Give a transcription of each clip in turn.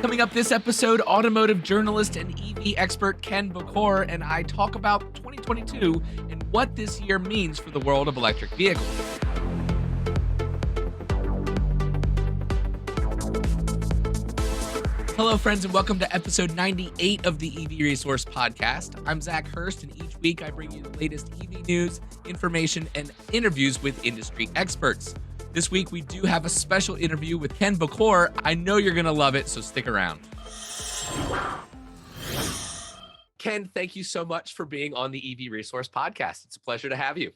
Coming up this episode, automotive journalist and EV expert Ken Bokor and I talk about 2022 and what this year means for the world of electric vehicles. Hello, friends, and welcome to episode 98 of the Eevee Resource Podcast. I'm Zach Hurst, and each week I bring you the latest EV news, information, and interviews with industry experts. This week, we do have a special interview with Ken Bokor. I know you're going to love it, so stick around. Ken, thank you so much for being on the Eevee Resource Podcast. It's a pleasure to have you.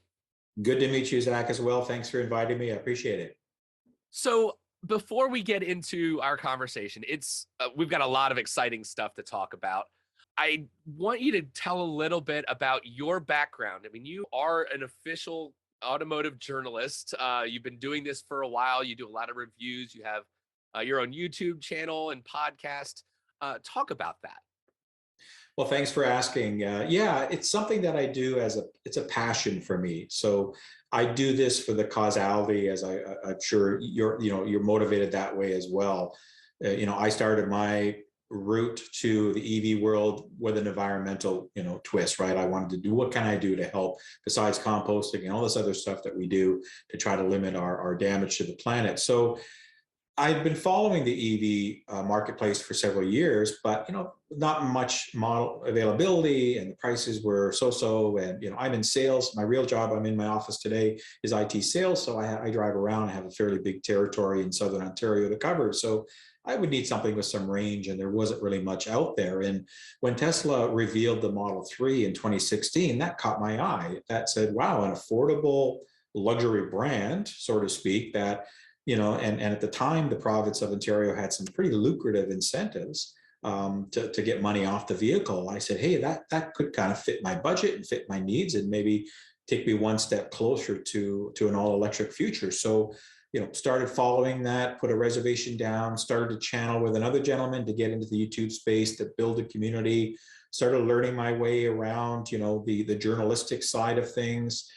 Good to meet you, Zach, as well. Thanks for inviting me. I appreciate it. So before we get into our conversation, we've got a lot of exciting stuff to talk about. I want you to tell a little bit about your background. I mean, you are an official automotive journalist. You've been doing this for a while. You do a lot of reviews. You have your own YouTube channel and podcast. Talk about that. Well, thanks for asking. Yeah, it's something that I do it's a passion for me. So I do this for the causality, as I'm sure you're motivated that way as well. I started my route to the EV world with an environmental, twist, right? I wanted to do, what can I do to help besides composting and all this other stuff that we do to try to limit our damage to the planet. So I've been following the EV marketplace for several years, but not much model availability, and the prices were so-so. And I'm in sales. My real job, I'm in my office today, is IT sales. So I drive around. I have a fairly big territory in Southern Ontario to cover. So I would need something with some range, and there wasn't really much out there. And when Tesla revealed the Model 3 in 2016, that caught my eye. That said, wow, an affordable luxury brand, so to speak, that and at the time, the province of Ontario had some pretty lucrative incentives to get money off the vehicle. I said, hey, that could kind of fit my budget and fit my needs, and maybe take me one step closer to an all-electric future. So, started following that, put a reservation down, started a channel with another gentleman to get into the YouTube space, to build a community, started learning my way around, the journalistic side of things.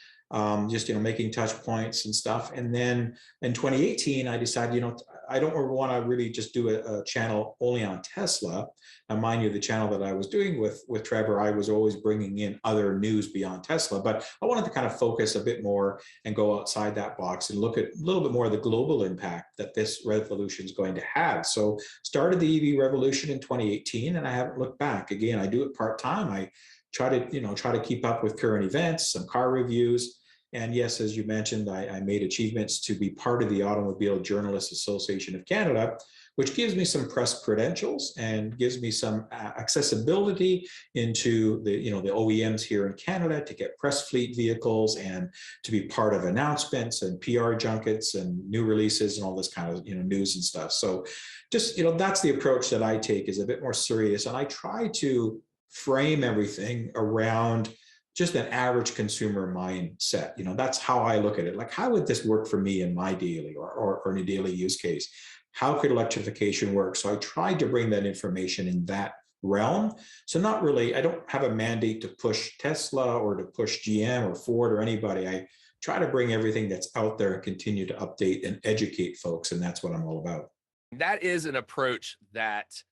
Just making touch points and stuff. And then in 2018, I decided, I don't want to really just do a channel only on Tesla. And mind you, the channel that I was doing with Trevor, I was always bringing in other news beyond Tesla. But I wanted to kind of focus a bit more and go outside that box and look at a little bit more of the global impact that this revolution is going to have. So started the EV revolution in 2018, and I haven't looked back. Again, I do it part-time. I try to keep up with current events, some car reviews. And yes, as you mentioned, I made achievements to be part of the Automobile Journalists Association of Canada, which gives me some press credentials and gives me some accessibility into the OEMs here in Canada to get press fleet vehicles and to be part of announcements and PR junkets and new releases and all this kind of news and stuff. So just that's the approach that I take, is a bit more serious, and I try to frame everything around just an average consumer mindset. That's how I look at it. Like, how would this work for me in my daily or in a daily use case? How could electrification work? So I tried to bring that information in that realm. So not really, I don't have a mandate to push Tesla or to push GM or Ford or anybody. I try to bring everything that's out there and continue to update and educate folks. And that's what I'm all about. That is an approach that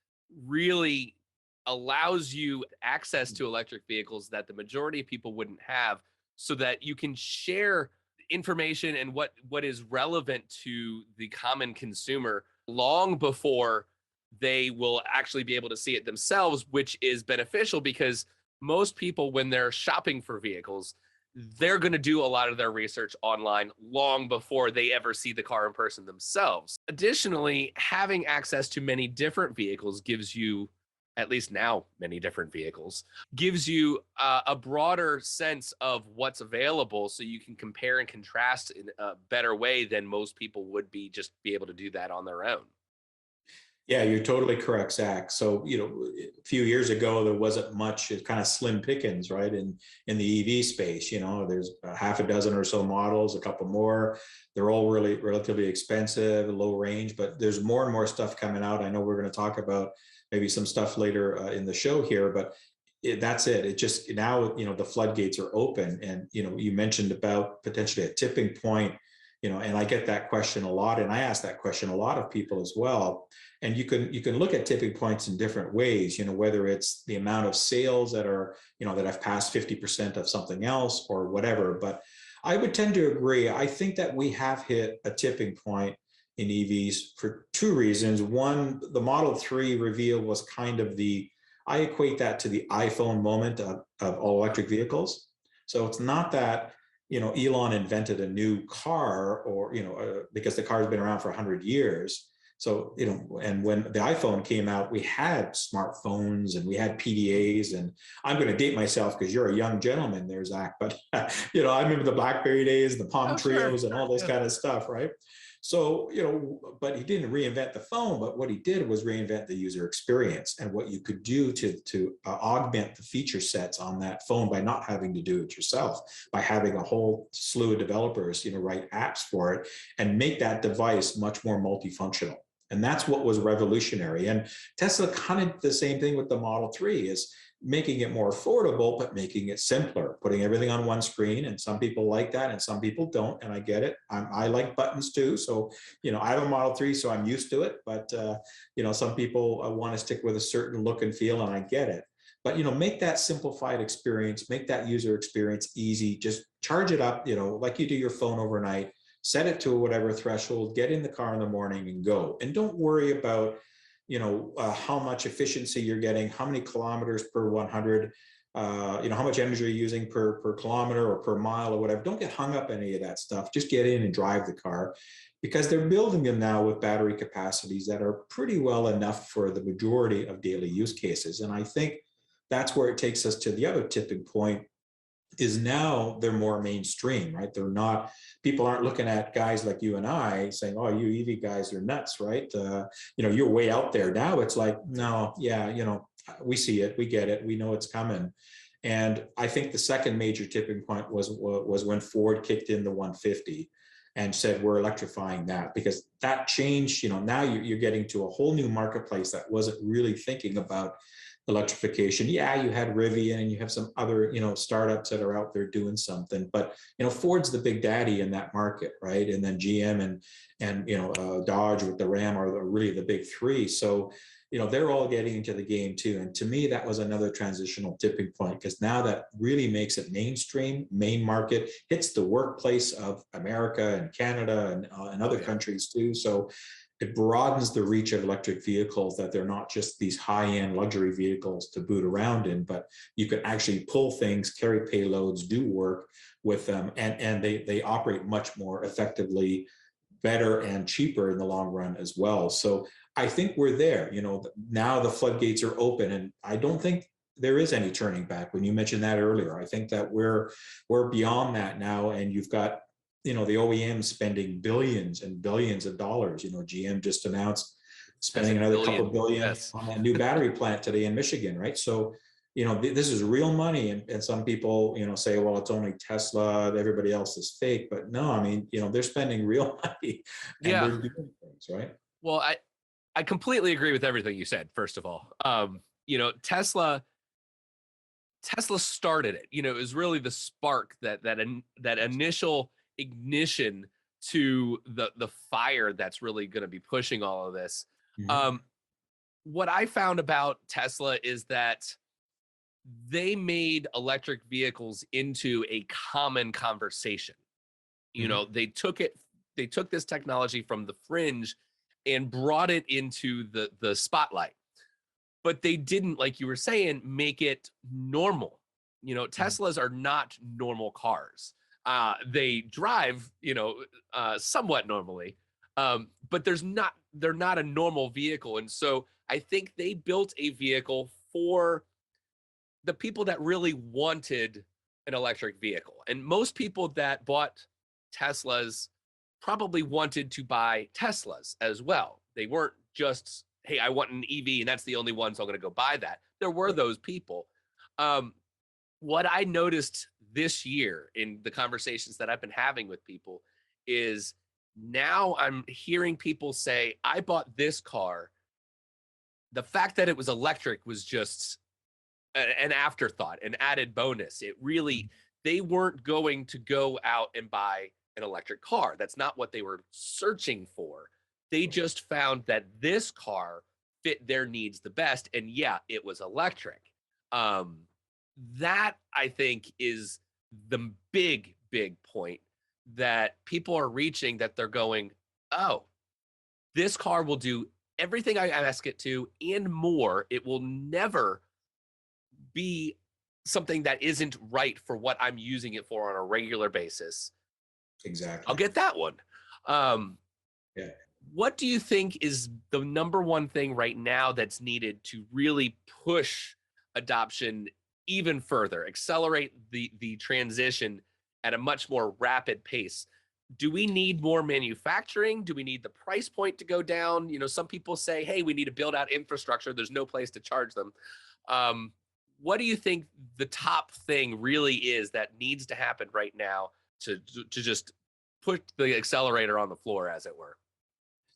really allows you access to electric vehicles that the majority of people wouldn't have, so that you can share information and what is relevant to the common consumer long before they will actually be able to see it themselves, which is beneficial because most people, when they're shopping for vehicles, they're going to do a lot of their research online long before they ever see the car in person themselves. Additionally, having access to many different vehicles gives you, at least now many different vehicles, gives you a broader sense of what's available, so you can compare and contrast in a better way than most people would be able to do that on their own. Yeah, you're totally correct, Zach. So, a few years ago, there wasn't much, it's kind of slim pickings, right? In the EV space, there's a half a dozen or so models, a couple more. They're all really relatively expensive, low range, but there's more and more stuff coming out. I know we're going to talk about maybe some stuff later in the show here, but that's it. It just, now, the floodgates are open. And, you mentioned about potentially a tipping point and I get that question a lot, and I ask that question a lot of people as well. And you can look at tipping points in different ways, whether it's the amount of sales that are, that have passed 50% of something else or whatever. But I would tend to agree. I think that we have hit a tipping point in EVs for two reasons. One, the Model 3 reveal was kind of I equate that to the iPhone moment of all electric vehicles. So it's not that, Elon invented a new car or, because the car has been around for 100 years. So, and when the iPhone came out, we had smartphones and we had PDAs. And I'm going to date myself because you're a young gentleman there, Zach. But, I remember the BlackBerry days, the Palm Oh, sure, Trios and all this yeah. kind of stuff, right? So, but he didn't reinvent the phone, but what he did was reinvent the user experience and what you could do to augment the feature sets on that phone by not having to do it yourself, by having a whole slew of developers, write apps for it and make that device much more multifunctional. And that's what was revolutionary. And Tesla kind of the same thing with the Model 3 is making it more affordable, but making it simpler, putting everything on one screen. And some people like that and some people don't. And I get it. I like buttons too. So, I have a Model 3, so I'm used to it. But, some people want to stick with a certain look and feel, and I get it. But, make that simplified experience, make that user experience easy. Just charge it up, like you do your phone overnight, set it to whatever threshold, get in the car in the morning and go. And don't worry about how much efficiency you're getting, how many kilometers per 100, how much energy you're using per kilometer or per mile or whatever. Don't get hung up on any of that stuff. Just get in and drive the car, because they're building them now with battery capacities that are pretty well enough for the majority of daily use cases. And I think that's where it takes us to the other tipping point, is now they're more mainstream, right? People aren't looking at guys like you and I saying, oh, you Eevee guys are nuts, right? You're way out there. Now it's like, no, yeah, we see it, we get it, we know it's coming. And I think the second major tipping point was when Ford kicked in the 150 and said, we're electrifying that, because that changed, now you're getting to a whole new marketplace that wasn't really thinking about electrification. Yeah, you had Rivian and you have some other, startups that are out there doing something, but, Ford's the big daddy in that market, right? And then GM and Dodge with the Ram are really the big three. So, they're all getting into the game too. And to me, that was another transitional tipping point, because now that really makes it mainstream, main market, hits the workplace of America and Canada and other countries too. So it broadens the reach of electric vehicles, that they're not just these high-end luxury vehicles to boot around in, but you can actually pull things, carry payloads, do work with them, and they operate much more effectively, better and cheaper in the long run as well. So I think we're there. Now the floodgates are open, and I don't think there is any turning back. When you mentioned that earlier, I think that we're beyond that now, and you've got the OEM spending billions and billions of dollars. GM just announced spending another couple billion yes. on that new battery plant today in Michigan, right? So, this is real money. And some people, say, well, it's only Tesla, everybody else is fake. But no, I mean, they're spending real money and Yeah. they're doing things, right? Well, I completely agree with everything you said, first of all. Tesla started it. It was really the spark, that initial ignition to the fire that's really going to be pushing all of this. Mm-hmm. What I found about Tesla is that they made electric vehicles into a common conversation. Mm-hmm. They took this technology from the fringe and brought it into the spotlight. But they didn't, like you were saying, make it normal. Teslas are not normal cars. They drive, somewhat normally, but they're not a normal vehicle. And so I think they built a vehicle for the people that really wanted an electric vehicle. And most people that bought Teslas probably wanted to buy Teslas as well. They weren't just, hey, I want an EV and that's the only one, so I'm going to go buy that. There were those people. What I noticed this year in the conversations that I've been having with people is now I'm hearing people say, I bought this car. The fact that it was electric was just an afterthought, an added bonus. It really, they weren't going to go out and buy an electric car. That's not what they were searching for. They just found that this car fit their needs the best. And yeah, it was electric. Um, that I think is the big, big point that people are reaching, that they're going, oh, this car will do everything I ask it to and more. It will never be something that isn't right for what I'm using it for on a regular basis. I'll Exactly. get that one. Um, Yeah. what do you think is the number one thing right now that's needed to really push adoption even further, accelerate the transition at a much more rapid pace? Do we need more manufacturing? Do we need the price point to go down? You know, some people say, hey, we need to build out infrastructure. There's no place to charge them. Um, what do you think the top thing really is that needs to happen right now to just put the accelerator on the floor, as it were?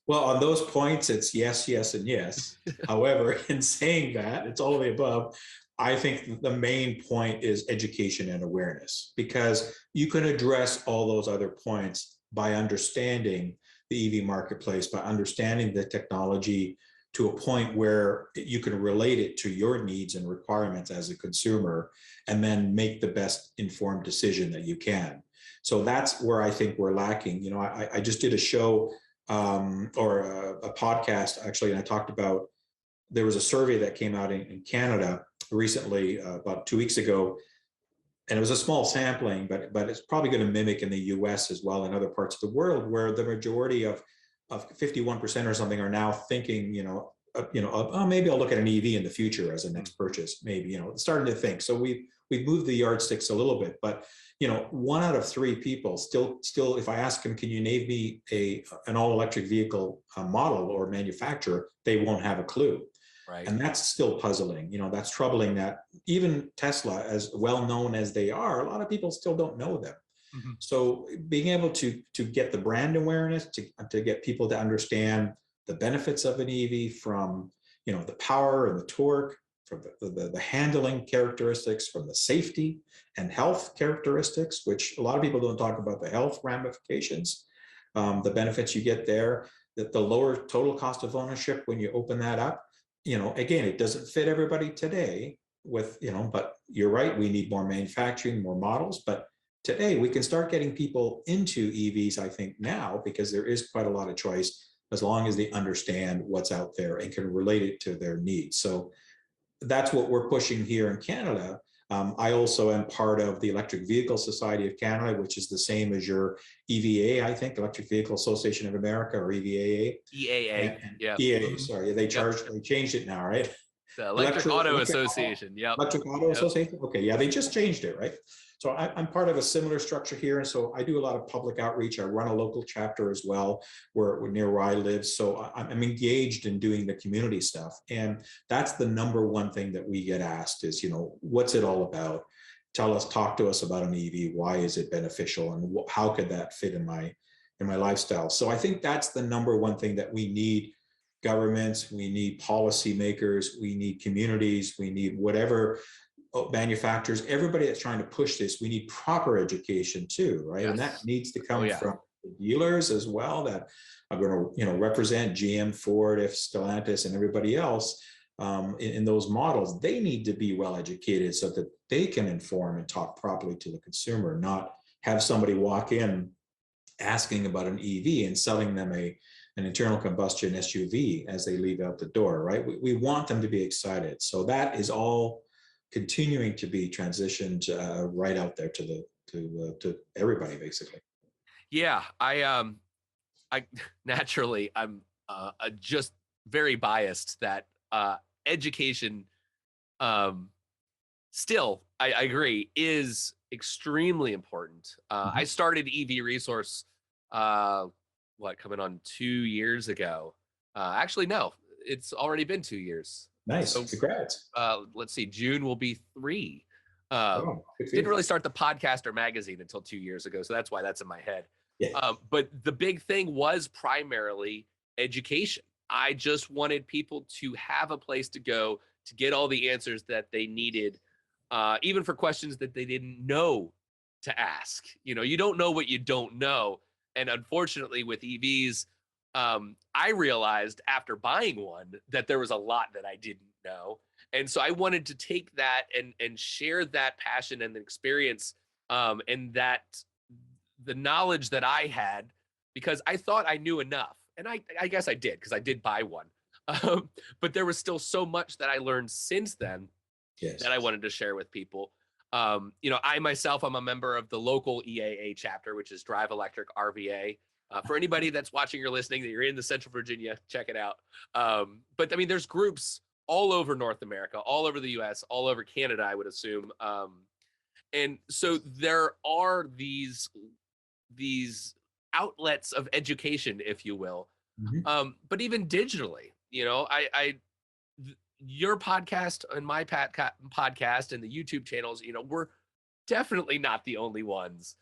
Well, on those points, it's yes, yes, and yes. However, in saying that, it's all of the above. I think the main point is education and awareness, because you can address all those other points by understanding the EV marketplace, by understanding the technology to a point where you can relate it to your needs and requirements as a consumer, and then make the best informed decision that you can. So that's where I think we're lacking. You know, I just did a show or a podcast actually, and I talked about, there was a survey that came out in Canada recently, about 2 weeks ago, and it was a small sampling, but it's probably going to mimic in the U.S. as well and other parts of the world, where the majority of 51% or something are now thinking, oh, maybe I'll look at an EV in the future as a next purchase. Maybe, starting to think. So we've moved the yardsticks a little bit, but 1 out of 3 people still, if I ask them, can you name me an all electric vehicle model or manufacturer, they won't have a clue. Right. And that's still puzzling. That's troubling, that even Tesla, as well known as they are, a lot of people still don't know them. Mm-hmm. So being able to get the brand awareness, to get people to understand the benefits of an EV, from the power and the torque, from the handling characteristics, from the safety and health characteristics, which a lot of people don't talk about, the health ramifications, the benefits you get there, that the lower total cost of ownership when you open that up. Again, it doesn't fit everybody today but you're right, we need more manufacturing, more models. But today we can start getting people into EVs, I think, now, because there is quite a lot of choice, as long as they understand what's out there and can relate it to their needs. So that's what we're pushing here in Canada. I also am part of the Electric Vehicle Society of Canada, which is the same as your EVA, I think, Electric Vehicle Association of America, or EVAA. EAA. Yeah. EAA, sorry. They changed it now, right? The Electric Auto Association. Yep. Electric Auto Association. Okay, yeah, they just changed it, right? So I'm part of a similar structure here, and so I do a lot of public outreach. I run a local chapter as well, near where I live. So I'm engaged in doing the community stuff, and that's the number one thing that we get asked is, what's it all about? Talk to us about an EV. Why is it beneficial, and how could that fit in my lifestyle? So I think that's the number one thing that we need. Governments, we need policymakers, we need communities, we need whatever manufacturers, everybody that's trying to push this. We need proper education too, right? Yes. And that needs to come from the dealers as well, that are going to, represent GM, Ford, Stellantis, and everybody else in those models. They need to be well educated so that they can inform and talk properly to the consumer, not have somebody walk in asking about an EV and selling them an internal combustion SUV as they leave out the door, right? We want them to be excited. So that is all continuing to be transitioned right out there to everybody, basically. Yeah, I naturally, I'm just very biased that education, still, I agree, is extremely important. I started EV Resource, coming on 2 years ago. Actually, no, it's already been 2 years. Nice. So, congrats. Let's see, June will be 3. Good Didn't really start the podcast or magazine until 2 years ago, so that's why that's in my head. Yeah. But the big thing was primarily education. I just wanted people to have a place to go to get all the answers that they needed, even for questions that they didn't know to ask. You don't know what you don't know. And unfortunately with EVs, I realized after buying one that there was a lot that I didn't know. And so I wanted to take that and share that passion and the experience, and that the knowledge that I had, because I thought I knew enough. And I guess I did, because I did buy one. But there was still so much that I learned since then Yes. that I wanted to share with people. I myself, I'm a member of the local EAA chapter, which is Drive Electric RVA. For anybody that's watching or listening, that you're in the Central Virginia, check it out. But I mean, there's groups all over North America, all over the US, all over Canada, I would assume. And so there are these outlets of education, if you will. But even digitally, your podcast and my podcast and the YouTube channels, we're definitely not the only ones.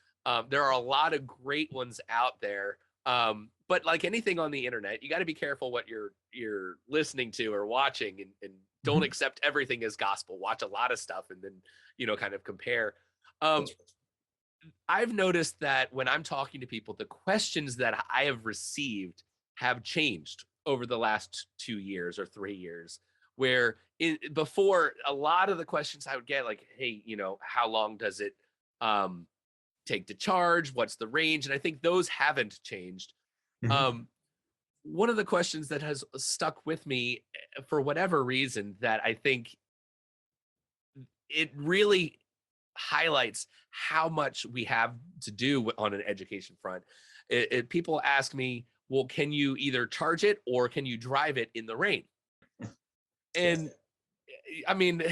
There are a lot of great ones out there. But like anything on the internet, you got to be careful what you're listening to or watching, and don't accept everything as gospel. Watch a lot of stuff and then, kind of compare. That's I've noticed that when I'm talking to people, the questions that I have received have changed over the last 2 years or 3 years, where before, a lot of the questions I would get, like, hey, how long does it take to charge? What's the range? And I think those haven't changed. Mhm. One of the questions that has stuck with me, for whatever reason, that I think it really highlights how much we have to do on an education front. People ask me, well, can you either charge it or can you drive it in the rain? Yeah. And I mean,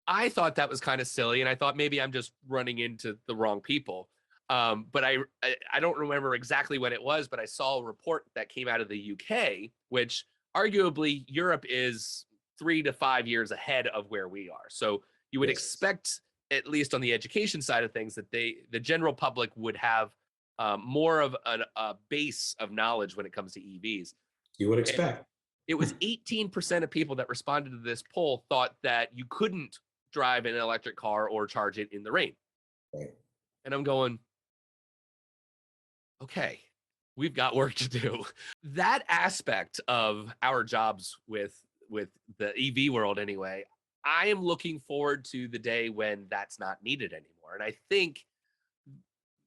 I thought that was kind of silly, and I thought maybe I'm just running into the wrong people. But I don't remember exactly when it was, but I saw a report that came out of the UK, which arguably Europe is 3 to 5 years ahead of where we are. So you would Yes. expect, at least on the education side of things, that the general public would have more of a base of knowledge when it comes to EVs. You would And expect. it was 18% of people that responded to this poll thought that you couldn't drive an electric car or charge it in the rain. Right. And I'm going, okay, we've got work to do. That aspect of our jobs with the EV world anyway, I am looking forward to the day when that's not needed anymore. And I think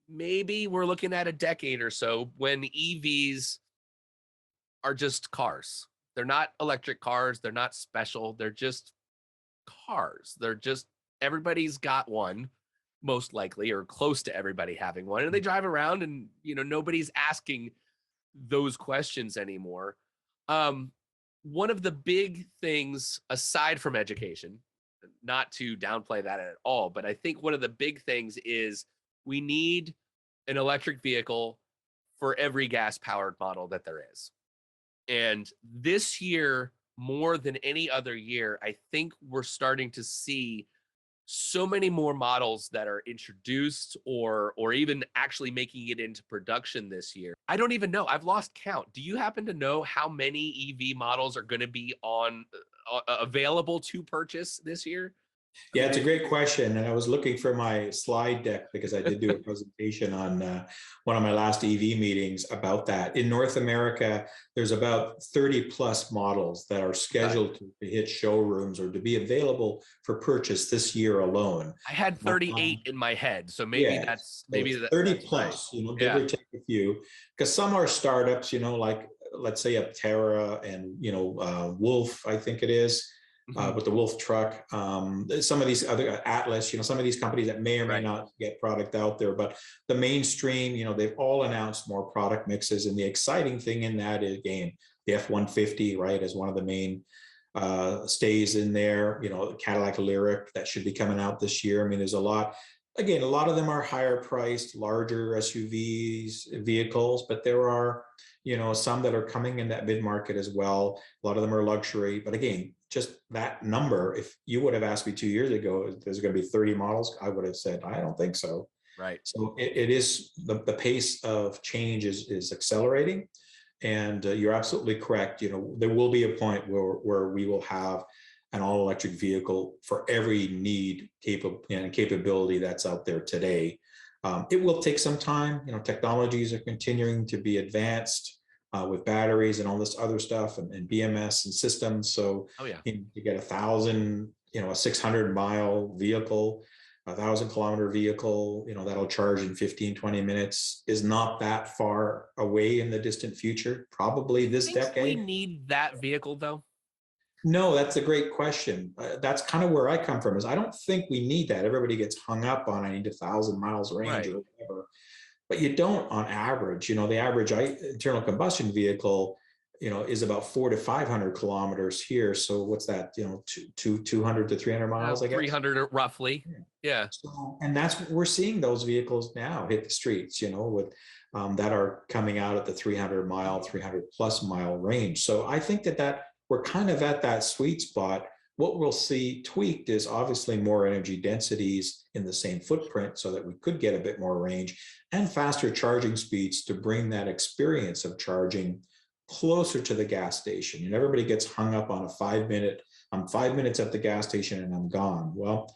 maybe we're looking at a decade or so when EVs are just cars. They're not electric cars, they're not special, they're just cars. They're just, everybody's got one, most likely, or close to everybody having one, and they drive around, and nobody's asking those questions anymore. One of the big things, aside from education, not to downplay that at all, but I think one of the big things is we need an electric vehicle for every gas powered model that there is. And this year, more than any other year, I think we're starting to see so many more models that are introduced or even actually making it into production this year. I don't even know. I've lost count. Do you happen to know how many EV models are going to be on available to purchase this year? Yeah, it's a great question. And I was looking for my slide deck because I did do a presentation on one of my last EV meetings about that. In North America, there's about 30 plus models that are Okay. scheduled to hit showrooms or to be available for purchase this year alone. I had Um, 38 in my head, so maybe yeah, that's so maybe that, 30 that's right. plus, give Yeah. or take a few, because some are startups, like let's say Aptera and, Wolf, I think it is. Mhm. With the Wolf truck, some of these other Atlas, some of these companies that may or may Right. not get product out there, but the mainstream, they've all announced more product mixes. And the exciting thing in that is, again, the F-150, right, is one of the main stays in there. The Cadillac Lyric that should be coming out this year. I mean, there's a lot. Again, a lot of them are higher priced, larger SUVs vehicles, but there are, some that are coming in that mid market as well. A lot of them are luxury, but again, just that number, if you would have asked me 2 years ago, there's going to be 30 models, I would have said, I don't think so. Right. So it is, the pace of change is accelerating. And you're absolutely correct. There will be a point where we will have an all-electric vehicle for every need and capability that's out there today. It will take some time. Technologies are continuing to be advanced with batteries and all this other stuff, and BMS and systems. So Oh yeah. you get 1,000, a 600-mile vehicle, 1,000-kilometer vehicle, that'll charge in 15, 20 minutes is not that far away in the distant future, probably this decade. We need that vehicle though. No, that's a great question. That's kind of where I come from. Is I don't think we need that. Everybody gets hung up on I need 1,000 miles range Right. or whatever, but you don't on average. The average internal combustion vehicle, is about 400 to 500 kilometers here. So what's that? 200 to 300 miles, I guess. 300 roughly. Yeah. So, and that's what we're seeing those vehicles now hit the streets. With that are coming out at the 300 mile, 300 plus mile range. So I think that we're kind of at that sweet spot. What we'll see tweaked is obviously more energy densities in the same footprint so that we could get a bit more range and faster charging speeds to bring that experience of charging closer to the gas station. And everybody gets hung up on a 5 minute, I'm 5 minutes at the gas station and I'm gone. Well,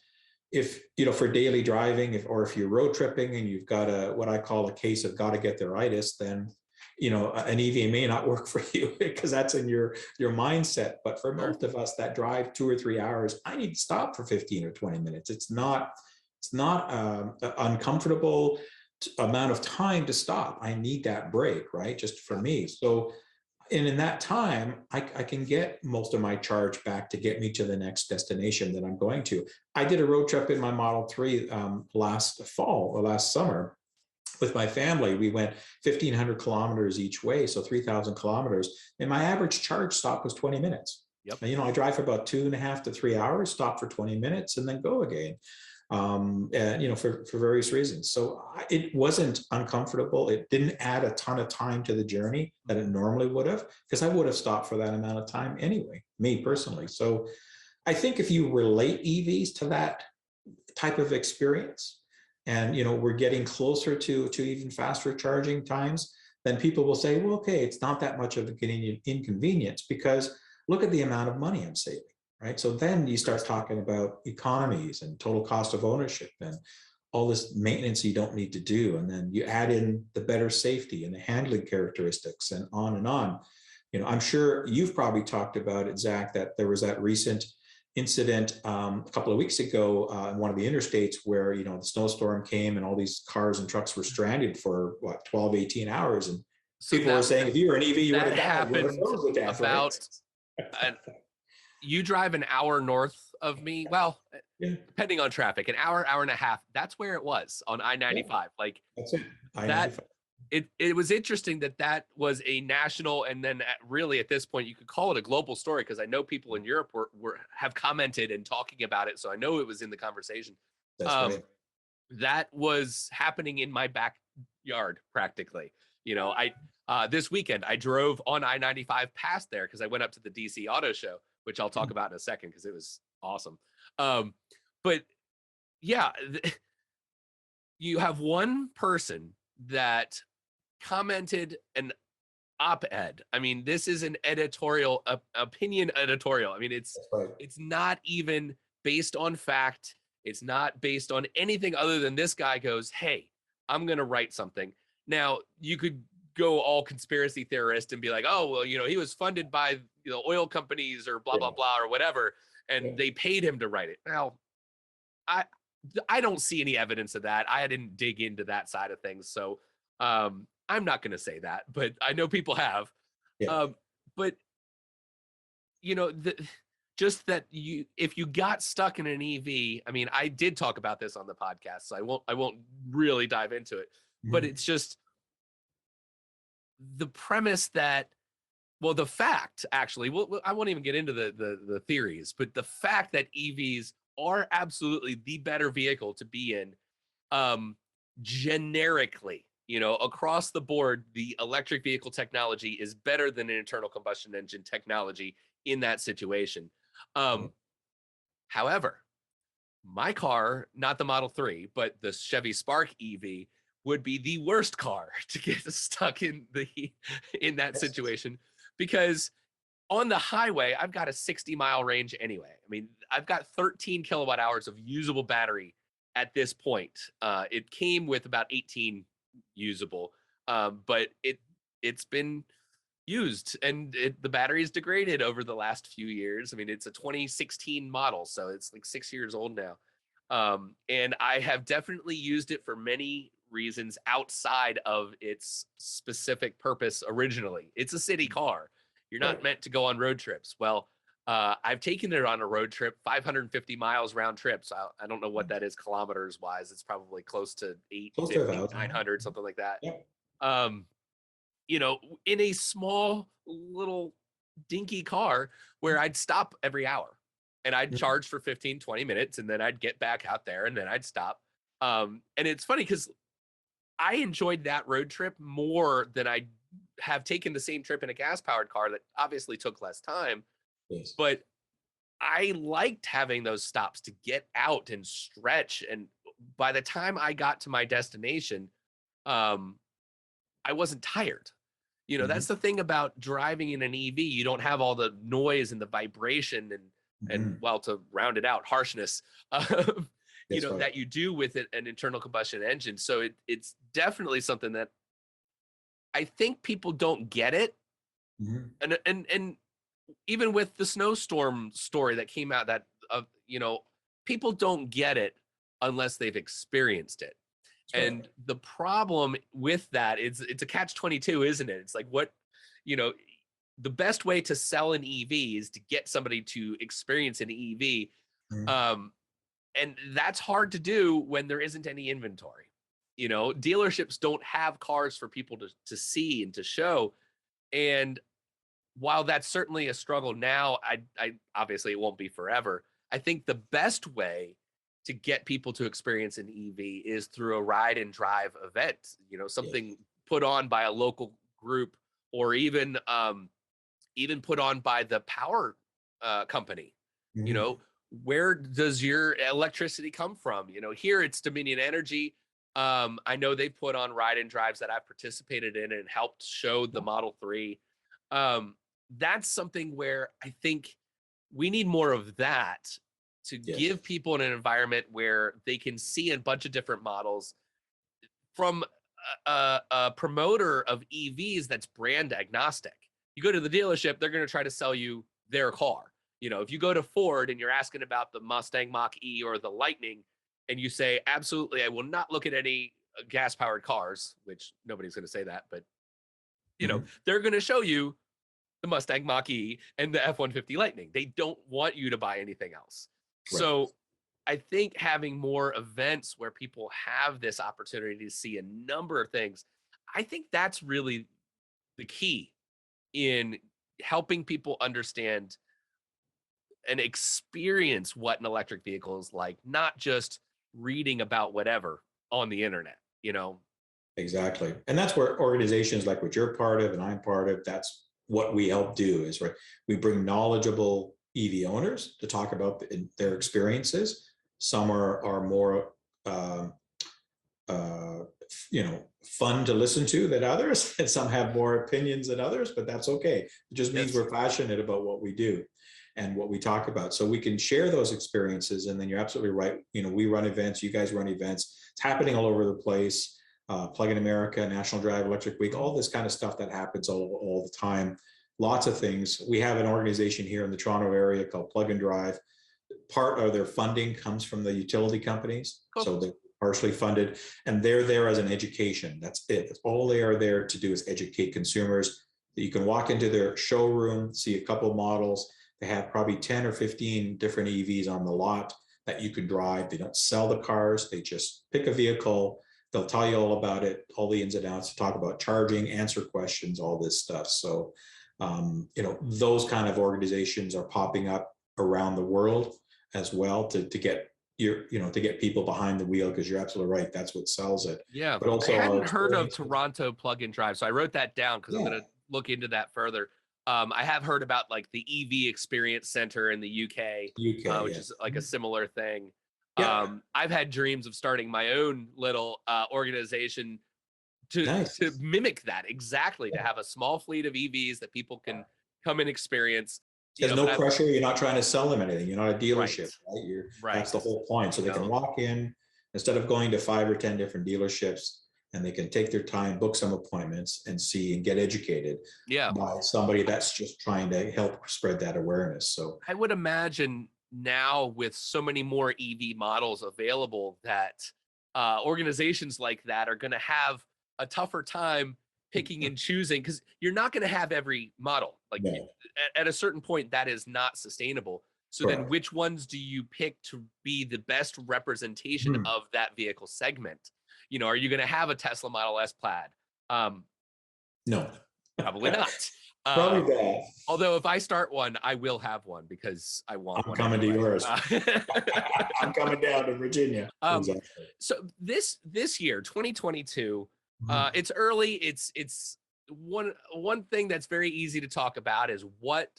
if, for daily driving, or if you're road tripping and you've got what I call a case of got to get there-itis, then an Eevee may not work for you because that's in your mindset. But for most of us that drive 2 or 3 hours, I need to stop for 15 or 20 minutes. It's not an uncomfortable amount of time to stop. I need that break, right? Just for me. So, and in that time, I can get most of my charge back to get me to the next destination that I'm going to. I did a road trip in my Model 3 last summer with my family. We went 1,500 kilometers each way, so 3,000 kilometers. And my average charge stop was 20 minutes. Yep. And, I drive for about 2.5 to 3 hours, stop for 20 minutes, and then go again. And, for various reasons. So it wasn't uncomfortable. It didn't add a ton of time to the journey that it normally would have, because I would have stopped for that amount of time anyway, me personally. So I think if you relate EVs to that type of experience, and we're getting closer to even faster charging times, then people will say, well, okay, it's not that much of an inconvenience because look at the amount of money I'm saving, right? So then you start talking about economies and total cost of ownership and all this maintenance you don't need to do. And then you add in the better safety and the handling characteristics and on and on. I'm sure you've probably talked about it, Zach, that there was that recent incident a couple of weeks ago in one of the interstates where, the snowstorm came and all these cars and trucks were stranded for 12, 18 hours. And so people were saying, if you were an EV, you would have died. You would have frozen to death, about, you drive an hour north of me. Well, yeah. Depending on traffic, an hour and a half. That's where it was on I-95. Yeah. Like that's it. I-95. It was interesting that was a national, and then really at this point you could call it a global story, because I know people in Europe have commented and talking about it, so I know it was in the conversation. That's right. That was happening in my backyard practically. This weekend I drove on I-95 past there because I went up to the DC Auto Show, which I'll talk about in a second because it was awesome. But yeah, you have one person that commented an op-ed. I mean, this is an editorial, opinion editorial. I mean, it's not even based on fact. It's not based on anything other than this guy goes, hey, I'm going to write something. Now, you could go all conspiracy theorist and be like, oh, well, he was funded by oil companies or blah, blah, blah, or whatever, and they paid him to write it. Now, I don't see any evidence of that. I didn't dig into that side of things. So I'm not going to say that, but I know people have. Yeah. But just that if you got stuck in an EV, I mean, I did talk about this on the podcast, so I won't really dive into it, but it's just the premise that, well, the fact actually, I won't even get into the theories, but the fact that EVs are absolutely the better vehicle to be in, generically, across the board, the electric vehicle technology is better than an internal combustion engine technology in that situation. However, my car, not the Model 3, but the Chevy Spark EV, would be the worst car to get stuck in that situation, because on the highway, I've got a 60-mile range anyway. I mean, I've got 13 kilowatt hours of usable battery at this point. It came with about 18 usable, but it's been used, and the battery is degraded over the last few years. I mean, it's a 2016 model, so it's like 6 years old now. And I have definitely used it for many reasons outside of its specific purpose originally. It's a city car. You're not Right. meant to go on road trips. Well, I've taken it on a road trip, 550 miles round trip. So I don't know what that is kilometers wise. It's probably close to Close to 850, 1,000. 900, something like that. Yep. Um, in a small little dinky car where I'd stop every hour and I'd Mhm. charge for 15, 20 minutes and then I'd get back out there and then I'd stop. And it's funny because I enjoyed that road trip more than I have taken the same trip in a gas powered car that obviously took less time. Yes. But I liked having those stops to get out and stretch. And by the time I got to my destination, um, I wasn't tired. Mhm. That's the thing about driving in an EV. You don't have all the noise and the vibration and Mhm. well, to round it out, harshness, um, That's right. that you do with an internal combustion engine. So it's definitely something that I think people don't get it. Mhm. And even with the snowstorm story that came out, that people don't get it unless they've experienced it. That's right. And the problem with that is it's a catch 22, isn't it? It's like you know, the best way to sell an EV is to get somebody to experience an EV. Mhm. Um, and that's hard to do when there isn't any inventory. Dealerships don't have cars for people to see and to show. And while that's certainly a struggle now, I obviously it won't be forever. I think the best way to get people to experience an EV is through a ride and drive event. Yes. Something put on by a local group, or even put on by the power company. You Mhm. know, where does your electricity come from? Here it's Dominion Energy. I know they put on ride and drives that I've participated in and helped show the Model 3. Um, that's something where I think we need more of that to Yes. give people an environment where they can see a bunch of different models from a promoter of EVs that's brand agnostic. You go to the dealership, they're going to try to sell you their car. If you go to Ford and you're asking about the Mustang Mach E or the Lightning, and you say, absolutely, I will not look at any gas powered cars, which nobody's going to say that, but Mhm. they're going to show you the Mustang Mach E and the F-150 Lightning. They don't want you to buy anything else. Right. So I think having more events where people have this opportunity to see a number of things, I think that's really the key in helping people understand and experience what an electric vehicle is like, not just reading about whatever on the internet. Exactly. And that's where organizations like what you're part of and I'm part of, that's what we help do is right. We bring knowledgeable EV owners to talk about their experiences. Some are more, um, uh, fun to listen to than others, and some have more opinions than others, but that's okay. It just means Yes. we're passionate about what we do and what we talk about. So we can share those experiences. And then you're absolutely right. We run events, you guys run events. It's happening all over the place. Plug in America, National Drive Electric Week, all this kind of stuff that happens all the time. Lots of things. We have an organization here in the Toronto area called Plug and Drive. Part of their funding comes from the utility companies. Cool. So they're partially funded, and they're there as an education. That's it. That's all they are there to do is educate consumers. You can walk into their showroom, see a couple of models. They have probably 10 or 15 different EVs on the lot that you can drive. They don't sell the cars. They just pick a vehicle. They'll tell you all about it, all the ins and outs, talk about charging, answer questions, all this stuff. So, those kind of organizations are popping up around the world as well to get to get people behind the wheel, because you're absolutely right, that's what sells it, Yeah. but I also our hadn't heard of experiences. Toronto Plug and Drive. So I wrote that down because I'm Yeah. going to look into that further. I have heard about like the EV Experience Center in the UK, UK, which is yes. like a similar thing. Yeah. I've had dreams of starting my own little organization to Nice. mimic that exactly, to have a small fleet of EVs that people can come and experience. There's no pressure. You're not trying to sell them anything. You're not a Right. dealership, right? Right. That's the whole point. So they can walk in instead of going to 5 or 10 different dealerships, and they can take their time, book some appointments, and see and get educated by somebody that's just trying to help spread that awareness. So I would imagine now with so many more EV models available that organizations like that are going to have a tougher time picking and choosing, because you're not going to have every model. Like no. at a certain point, that is not sustainable. So Correct. then which ones do you pick to be the best representation of that vehicle segment? You know, are you going to have a Tesla Model S Plaid? No. Probably not. Probably not. Although if I start one, I will have one because I want I'm one. coming to yours. Uh, I'm coming down to Virginia. Exactly. So this year, 2022, it's early. It's one thing that's very easy to talk about is what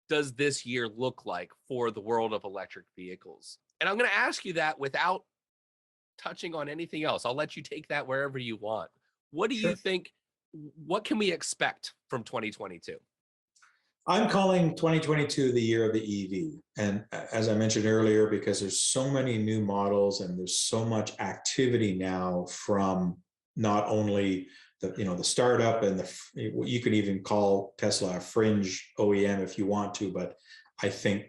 does this year look like for the world of electric vehicles? And I'm going to ask you that without touching on anything else. I'll let you take that wherever you want. What do you think? What can we expect from 2022? I'm calling 2022 the year of the EV. And as I mentioned earlier, because there's so many new models and there's so much activity now from not only the startup and what you could even call Tesla a fringe OEM if you want to, but I think,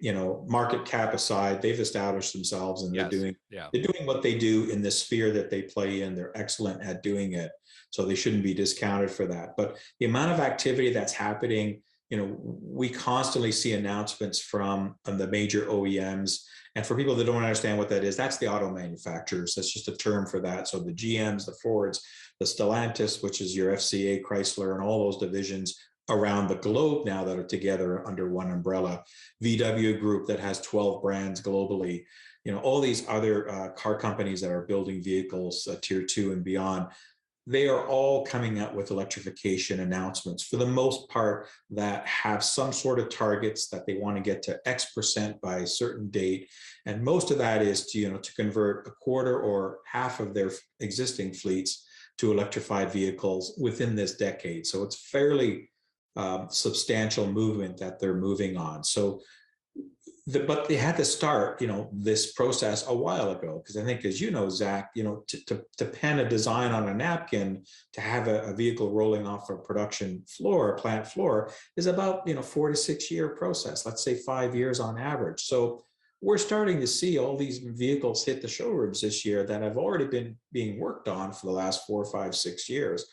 market cap aside, they've established themselves and they're doing what they do in the sphere that they play in. They're excellent at doing it. So they shouldn't be discounted for that. But the amount of activity that's happening, we constantly see announcements from the major OEMs. And for people that don't understand what that is, that's the auto manufacturers. That's just a term for that. So the GMs, the Fords, the Stellantis, which is your FCA, Chrysler, and all those divisions around the globe now that are together under one umbrella. VW Group that has 12 brands globally. All these other car companies that are building vehicles, tier 2 and beyond. They are all coming out with electrification announcements for the most part that have some sort of targets that they want to get to X% by a certain date. And most of that is to convert a quarter or half of their existing fleets to electrified vehicles within this decade. So it's fairly substantial movement that they're moving on. So but they had to start, this process a while ago, because I think, as you know, Zach, to pen a design on a napkin to have a vehicle rolling off a production floor, a plant floor, is about 4 to 6 year process. Let's say 5 years on average. So we're starting to see all these vehicles hit the showrooms this year that have already been being worked on for the last 4, 5, 6 years.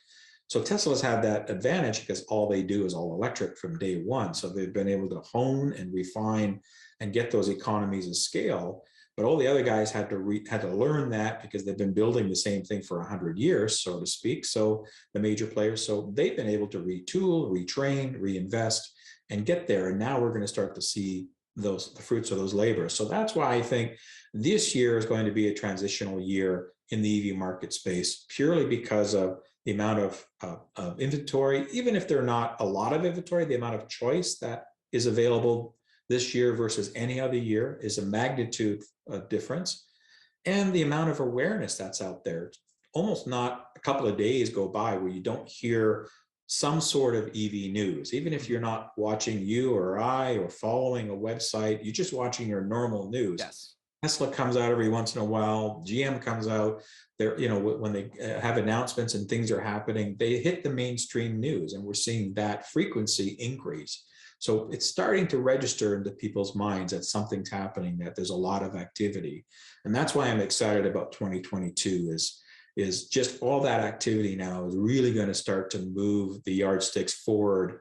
So Tesla's had that advantage because all they do is all electric from day one. So they've been able to hone and refine and get those economies of scale. But all the other guys had to learn that because they've been building the same thing for 100 years, so to speak. So the major players, so they've been able to retool, retrain, reinvest, and get there. And now we're going to start to see the fruits of those labors. So that's why I think this year is going to be a transitional year in the EV market space, purely because of the amount of inventory. Even if they're not a lot of inventory, the amount of choice that is available this year versus any other year is a magnitude difference. And the amount of awareness that's out there. Almost not a couple of days go by where you don't hear some sort of EV news. Even if you're not watching you or I or following a website, you're just watching your normal news. Yes. Tesla comes out every once in a while. GM comes out. They're, when they have announcements and things are happening, they hit the mainstream news, and we're seeing that frequency increase. So it's starting to register into people's minds that something's happening, that there's a lot of activity. And that's why I'm excited about 2022 is just all that activity now is really going to start to move the yardsticks forward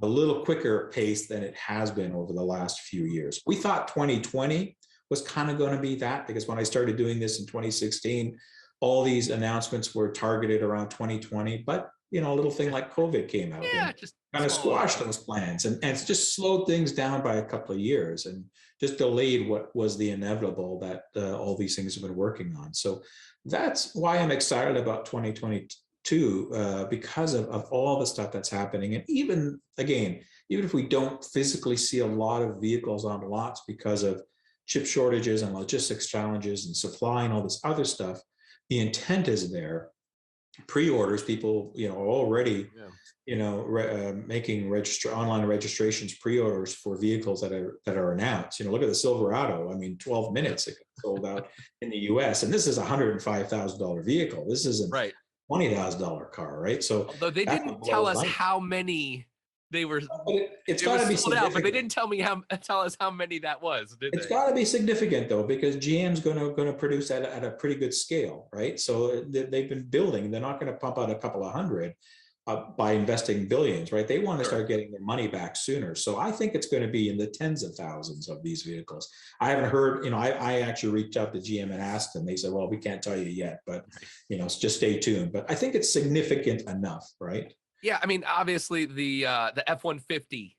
a little quicker pace than it has been over the last few years. We thought 2020 was kind of going to be that, because when I started doing this in 2016, all these announcements were targeted around 2020, but a little thing like COVID came out and just kind of squashed those plans, and it's just slowed things down by a couple of years and just delayed what was the inevitable that all these things have been working on. So that's why I'm excited about 2022, because of all the stuff that's happening. And even if we don't physically see a lot of vehicles on lots because of chip shortages and logistics challenges and supply and all this other stuff, the intent is there. pre-orders, people, already, Yeah. making online registrations, pre-orders for vehicles that are announced. Look at the Silverado. I mean, 12 Yeah. minutes it got sold out in the U.S. And this is a $105,000 vehicle. This isn't Right. $20,000 car, right? So Although they that didn't tell blows us my. how many they were. But it's It got was to be sold out, but they significant. didn't tell us how many that was, did It's they? got to be significant though, because GM's going to produce at a pretty good scale, right? So they've been building. They're not going to pump out a couple of hundred by investing billions, right? They want to Sure. start getting their money back sooner. So I think it's going to be in the tens of thousands of these vehicles. I haven't heard. I actually reached out to GM and asked them. They said, "Well, we can't tell you yet, but just stay tuned." But I think it's significant enough, right? Yeah, I mean, obviously the F-150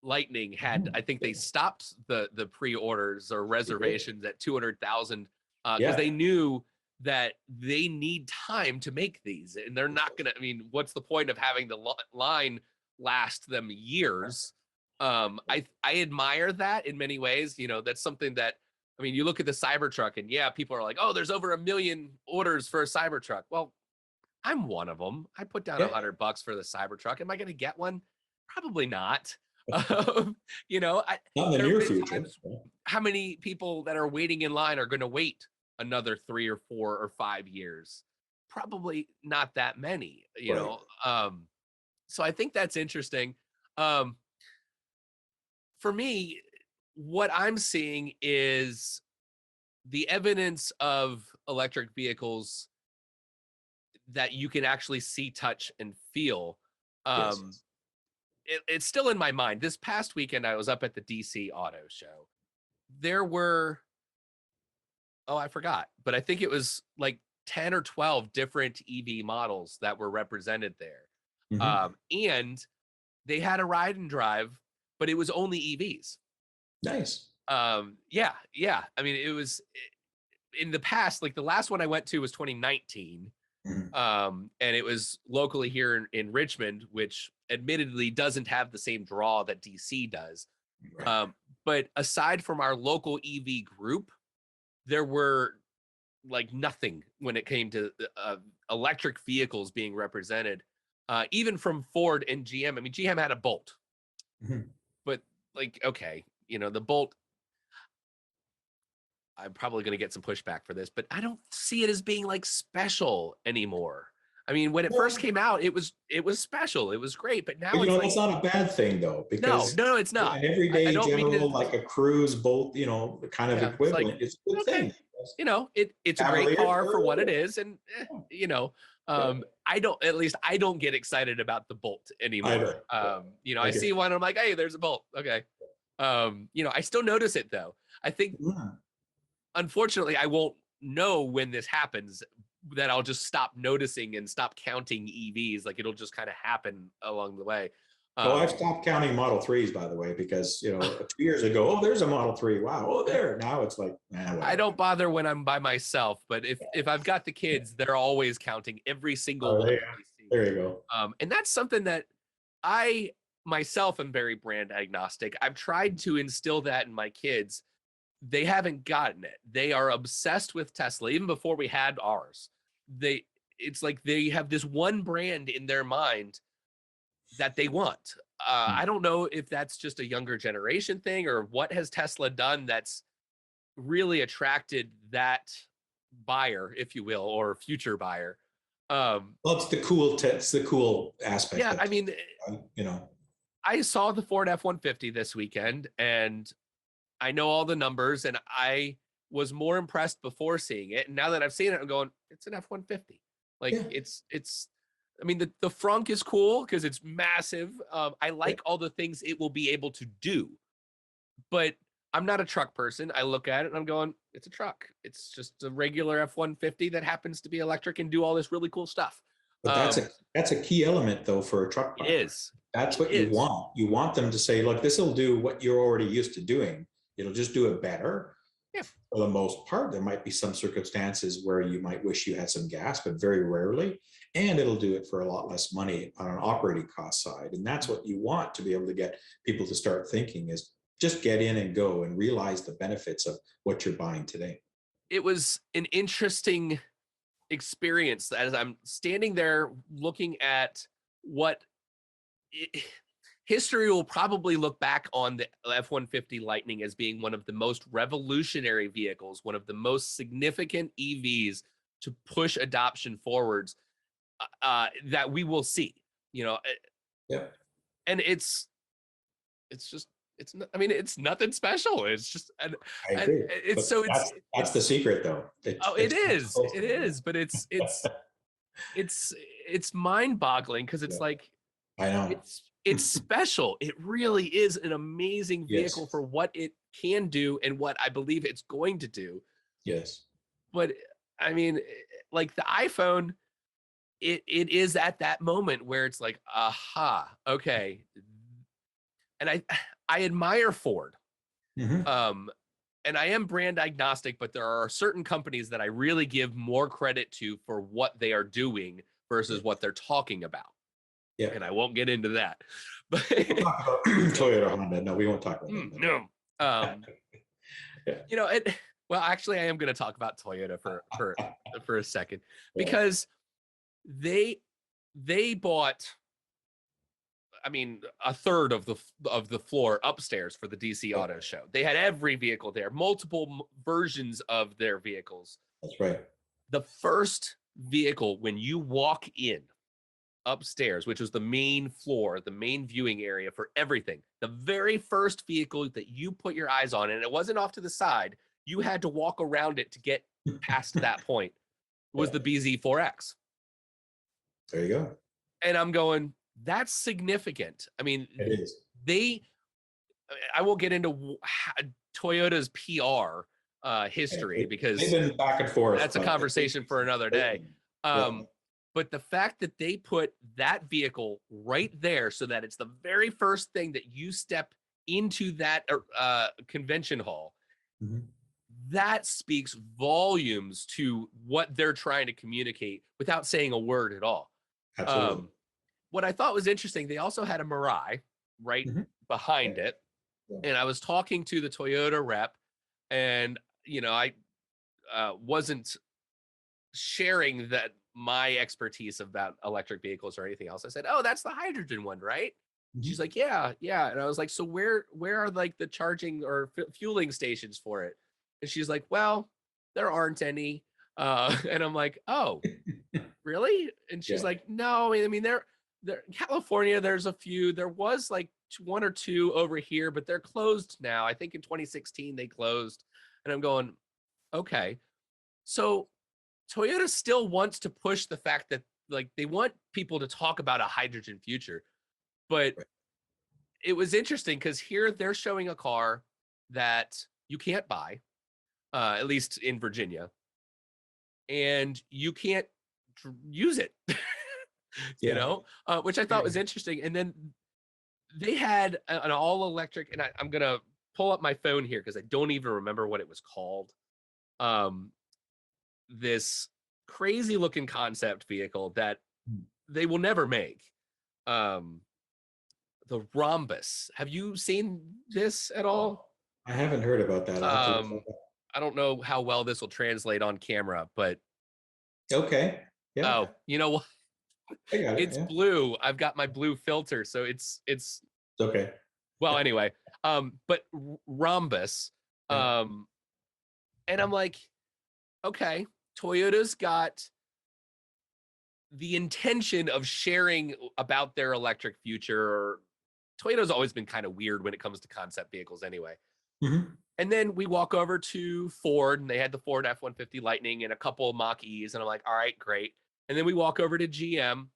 Lightning had, I think they stopped the pre-orders or reservations at 200,000 because Yeah. they knew that they need time to make these, and they're not gonna. I mean, what's the point of having the line last them years? I admire that in many ways. That's something that, I mean, you look at the Cybertruck, and yeah, people are like, oh, there's over 1 million orders for a Cybertruck. Well, I'm one of them. I put down Yeah. $100 for the Cybertruck. Am I going to get one? Probably not. Not in the There have near been future. times. How many people that are waiting in line are going to wait another 3 or 4 or 5 years? Probably not that many. Right. So I think that's interesting. Um, for me, what I'm seeing is the evidence of electric vehicles that you can actually see, touch, and feel. Yes. Um, it's still in my mind. This past weekend, I was up at the DC Auto Show. There were, oh, I forgot, but I think it was like 10 or 12 different EV models that were represented there. Mhm. And they had a ride and drive, but it was only EVs. Nice. Yeah, yeah. I mean, it was in the past, like the last one I went to was 2019. Mhm. And it was locally here in Richmond, which admittedly doesn't have the same draw that DC does. Right. But aside from our local EV group, there were like nothing when it came to electric vehicles being represented, even from Ford and GM. I mean, GM had a Bolt, Mhm. but like, okay, the Bolt, I'm probably going to get some pushback for this, but I don't see it as being like special anymore. I mean, when it first Well, came out, it was special. It was great, but now it's like, that's not a bad thing though, no, because no, no, it's not. an I everyday don't mean it general, as, like a cruise boat, kind of yeah, it's like, equivalent, it's a good okay, thing. it's a great Cavalier, car for what it sure. is, and Yeah. I don't, at least I don't get excited about the Bolt I anymore. know. Yeah. I I see get one, I'm like, hey, there's a Bolt, okay. I still notice it though. I think that. unfortunately, I won't know when this happens, that I'll just stop noticing and stop counting EVs. Like it'll just kind of happen along the way. Oh, I've Um, stopped counting Model 3s, by the way, because 2 years ago, oh, there's a Model 3. Wow. Oh, there. Now it's like, I whatever. don't bother when I'm by myself, but if I've got the kids, they're always counting every single Oh, one that they see. there you go. And that's something that I myself am very brand agnostic. I've tried to instill that in my kids. They haven't gotten it. They are obsessed with Tesla even before we had ours. They It's like they have this one brand in their mind that they want. Hmm. I don't know if that's just a younger generation thing or what has Tesla done that's really attracted that buyer, if you will, or future buyer. Well, it's the cool aspect Yeah, of I mean, it. I saw the Ford F-150 this weekend, and I know all the numbers, and I was more impressed before seeing it. And now that I've seen it, I'm going, it's an F-150. Like Yeah. it's. I mean, the frunk is cool because it's massive. I Yeah. like all the things it will be able to do, but I'm not a truck person. I look at it and I'm going, it's a truck. It's just a regular F-150 that happens to be electric and do all this really cool stuff. But Um, that's a key element though for a truck it buyer. is. That's It what you is. want. You want them to say, look, this will do what you're already used to doing. It'll just do it better. Yeah. For the most part, there might be some circumstances where you might wish you had some gas, but very rarely. And it'll do it for a lot less money on an operating cost side. And that's what you want to be able to get people to start thinking is just get in and go and realize the benefits of what you're buying today. It was an interesting experience as I'm standing there looking at what history will probably look back on the F-150 Lightning as being one of the most revolutionary vehicles, one of the most significant EVs to push adoption forwards that we will see, you know. Yeah. And it's just, it's not, I mean, it's nothing special. It's just, I and agree. it's, But so that's the secret though. oh, it is, but it's mind boggling because it's Yeah, like, I know. it's special. It really is an amazing vehicle Yes. for what it can do and what I believe it's going to do. Yes. But I mean, like the iPhone, it is at that moment where it's like, aha, okay. And I admire Ford. Mm-hmm. And I am brand agnostic, but there are certain companies that I really give more credit to for what they are doing versus what they're talking about. Yeah. And I won't get into that. But We'll talk about Toyota, Honda. No, we won't talk about that. no. Yeah. You know, well, actually I am going to talk about Toyota for a second, Yeah. because they bought, I mean, a third of the floor upstairs for the DC Auto Show. They had every vehicle there, multiple versions of their vehicles. That's right. The first vehicle, when you walk in upstairs, which was the main floor, the main viewing area for everything, the very first vehicle that you put your eyes on, and it wasn't off to the side, you had to walk around it to get past that point, was the BZ4X. There you go. And I'm going, that's significant. I mean, It is. I won't get into Toyota's PR history because they've been back and forth. that's a conversation for another day. But the fact that they put that vehicle right there so that it's the very first thing that you step into that convention hall, that speaks volumes to what they're trying to communicate without saying a word at all. Absolutely. What I thought was interesting, they also had a Mirai right behind it. And I was talking to the Toyota rep, and, you know, I wasn't sharing that my expertise about electric vehicles or anything else. I said, oh, that's the hydrogen one, right? She's like, yeah. And I was like, so where are like the charging or fueling stations for it? And she's like, well, there aren't any. And I'm like, oh, really? And she's like, no, I mean, there California, there's a few. There was like one or two over here, but they're closed now. I think in 2016 they closed. And I'm going, okay. So Toyota still wants to push the fact that, like, they want people to talk about a hydrogen future. But it was interesting because here they're showing a car that you can't buy, at least in Virginia, and you can't use it, you know, which I thought was interesting. And then they had an all electric, and I'm going to pull up my phone here because I don't even remember what it was called. This crazy looking concept vehicle that they will never make. The Rhombus. Have you seen this at all? I haven't heard about that. I don't know how well this will translate on camera, but okay. Yeah. Oh, you know what? I got it. It's blue. I've got my blue filter, so it's okay. Well, anyway, but Rhombus, and I'm like, okay, Toyota's got the intention of sharing about their electric future. Toyota's always been kind of weird when it comes to concept vehicles anyway. And then we walk over to Ford, and they had the Ford F-150 Lightning and a couple of Mach-E's, and I'm like, all right, great. And then we walk over to GM.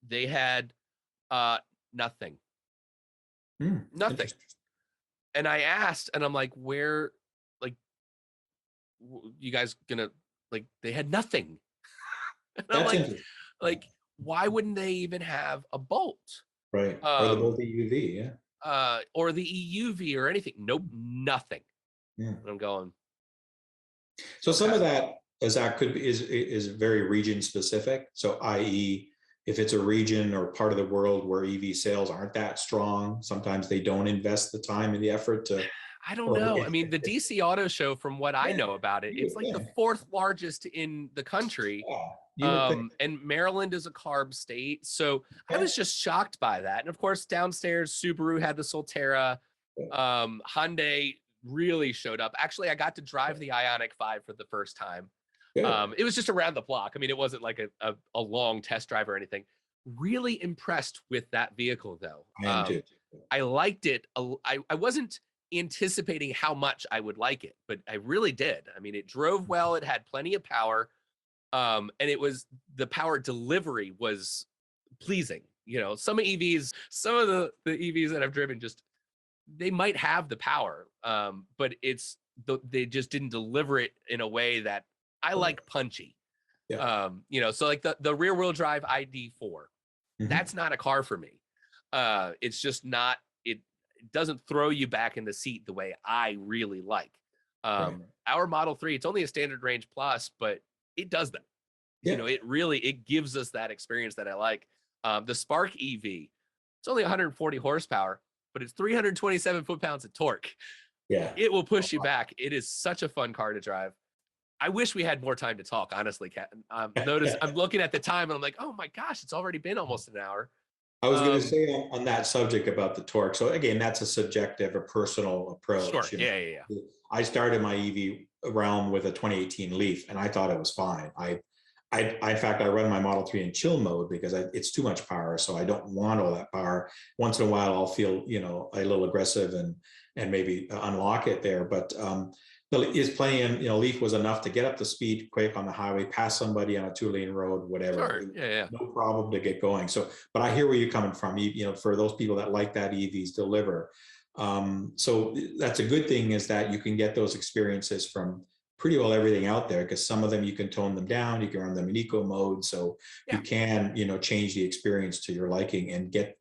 They had nothing. Nothing. And I asked, and I'm like, where, like, you guys gonna, like, they had nothing. And I'm like, why wouldn't they even have a Bolt? Right. Or the Bolt EUV, or the EUV or anything. Nope, nothing. Yeah. And I'm going. So some of that, Zach, could be is very region specific. So i.e., if it's a region or part of the world where EV sales aren't that strong, sometimes they don't invest the time and the effort to I don't Or know. I mean, the DC Auto Show, from what I yeah, know about it, you it's would like the think. fourth largest in the country. Yeah, you would think. And Maryland is a carb state. So I Yeah, was just shocked by that. And of course, downstairs, Subaru had the Solterra. yeah, Hyundai really showed up. Actually, I got to drive the Ioniq 5 for the first time. good. It was just around the block. I mean, it wasn't like a long test drive or anything. Really impressed with that vehicle, though. I am too. I liked it. I wasn't anticipating how much I would like it, but I really did. I mean, it drove well. It had plenty of power. And it was, the power delivery was pleasing. You know, some EVs, some of the EVs that I've driven, just, they might have the power, but they just didn't deliver it in a way that I like punchy. Yeah. You know, so like the rear wheel drive ID4, that's not a car for me. It's just not, it doesn't throw you back in the seat the way I really like. Right. Our Model 3, it's only a standard range plus, but it does that. Yeah. You know, it gives us that experience that I like. The Spark EV, it's only 140 horsepower, but it's 327 foot-pounds of torque. Yeah. It will push you back. It is such a fun car to drive. I wish we had more time to talk, honestly, Kat. Notice I'm looking at the time and I'm like, oh my gosh, it's already been almost an hour. I was going to say on that subject about the torque. So again, that's a subjective or personal Sure. approach. Yeah. I started my EV realm with a 2018 Leaf, and I thought it was fine. In fact, I run my Model 3 in chill mode because it's too much power, so I don't want all that power. Once in a while, I'll feel a little aggressive and maybe unlock it there. But is playing, Leaf was enough to get up the speed quick on the highway, pass somebody on a 2-lane road, whatever. Sure. Yeah. No problem to get going. So, but I hear where you're coming from. For those people that like that, EVs deliver. So that's a good thing, is that you can get those experiences from pretty well everything out there, because some of them you can tone them down, you can run them in eco mode, so you can change the experience to your liking and get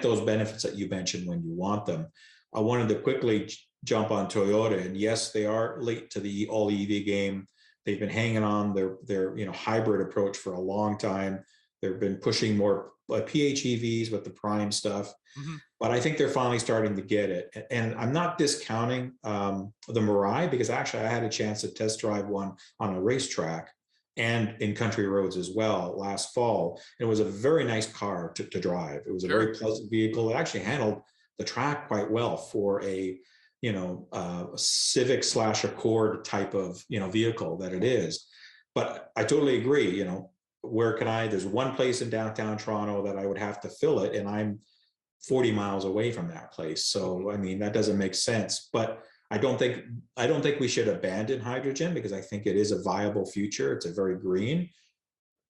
those benefits that you mentioned when you want them. I wanted to quickly jump on Toyota, and yes, they are late to the all EV game. They've been hanging on their hybrid approach for a long time. They've been pushing more PHEVs with the Prime stuff, but I think they're finally starting to get it. And I'm not discounting the Mirai, because actually I had a chance to test drive one on a racetrack and in country roads as well last fall. It was a very nice car to drive. It was a very pleasant vehicle. It actually handled the track quite well for a Civic / Accord type of vehicle that it is. But I totally agree. There's one place in downtown Toronto that I would have to fill it, and I'm 40 miles away from that place. So I mean, that doesn't make sense. But I don't think we should abandon hydrogen, because I think it is a viable future. It's a very green,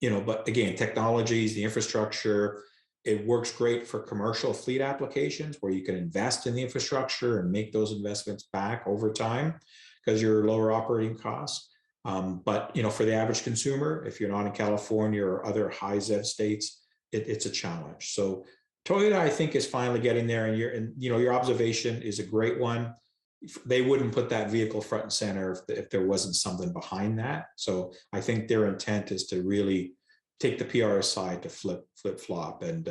but again, technologies, the infrastructure, it works great for commercial fleet applications where you can invest in the infrastructure and make those investments back over time because you're lower operating costs. But for the average consumer, if you're not in California or other high ZEV states, it's a challenge. So Toyota, I think, is finally getting there, and your observation is a great one. They wouldn't put that vehicle front and center if there wasn't something behind that. So I think their intent is to really take the PR aside to flip flop. And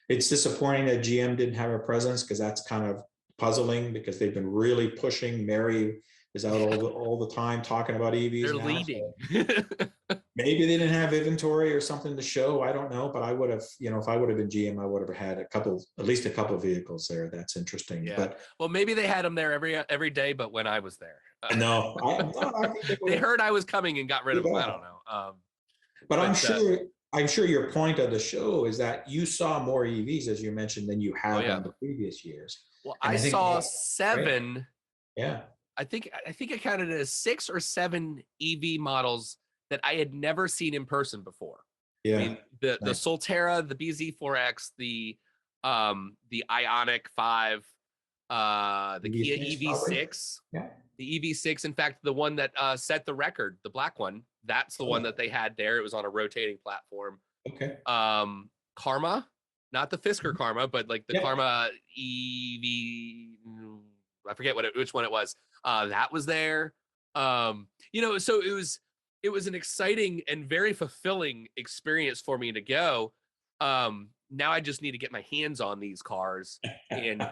it's disappointing that GM didn't have a presence, because that's kind of puzzling, because they've been really pushing. Mary is out all the time talking about EVs. They're now, leading. so maybe they didn't have inventory or something to show. I don't know, but I would have, if I would have been GM, I would have had at least a couple of vehicles there. That's interesting. Yeah. But well, maybe they had them there every day, but when I was there, no, I think they heard I was coming and got rid of them. I don't know. But I'm sure your point of the show is that you saw more EVs, as you mentioned, than you have in the previous years. Well, I saw 7. Right? Yeah. I think I counted it as 6 or 7 EV models that I had never seen in person before. Yeah. I mean, the Solterra, the BZ4X, the Ioniq 5, the Kia EV6, the EV6. In fact, the one that set the record, the black one, that's the one that they had there. It was on a rotating platform. Okay. Karma, not the Fisker Karma, but like the Karma EV. I forget which one it was. That was there. So it was an exciting and very fulfilling experience for me to go. Now I just need to get my hands on these cars and